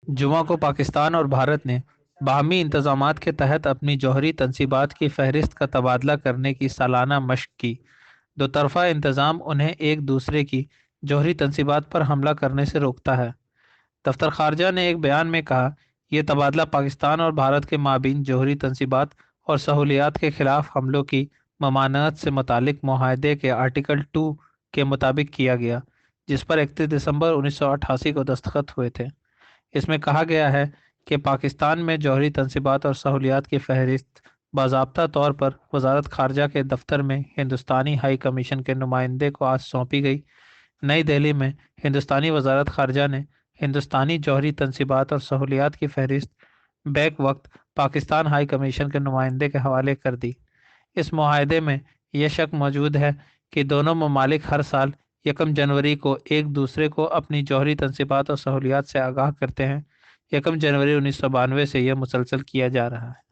جمعہ کو پاکستان اور بھارت نے باہمی انتظامات کے تحت اپنی جوہری تنصیبات کی فہرست کا تبادلہ کرنے کی سالانہ مشق کی۔ دو طرفہ انتظام انہیں ایک دوسرے کی جوہری تنصیبات پر حملہ کرنے سے روکتا ہے۔ دفتر خارجہ نے ایک بیان میں کہا، یہ تبادلہ پاکستان اور بھارت کے مابین جوہری تنصیبات اور سہولیات کے خلاف حملوں کی ممانعت سے متعلق معاہدے کے آرٹیکل 2 کے مطابق کیا گیا، جس پر 31 دسمبر 1988 کو دستخط ہوئے تھے۔ اس میں کہا گیا ہے کہ پاکستان میں جوہری تنصیبات اور سہولیات کی فہرست باضابطہ طور پر وزارت خارجہ کے دفتر میں ہندوستانی ہائی کمیشن کے نمائندے کو آج سونپی گئی۔ نئی دہلی میں ہندوستانی وزارت خارجہ نے ہندوستانی جوہری تنصیبات اور سہولیات کی فہرست بیک وقت پاکستان ہائی کمیشن کے نمائندے کے حوالے کر دی۔ اس معاہدے میں یہ شک موجود ہے کہ دونوں ممالک ہر سال 1 جنوری کو ایک دوسرے کو اپنی جوہری تنصیبات اور سہولیات سے آگاہ کرتے ہیں۔ 1 جنوری 1992 سے یہ مسلسل کیا جا رہا ہے۔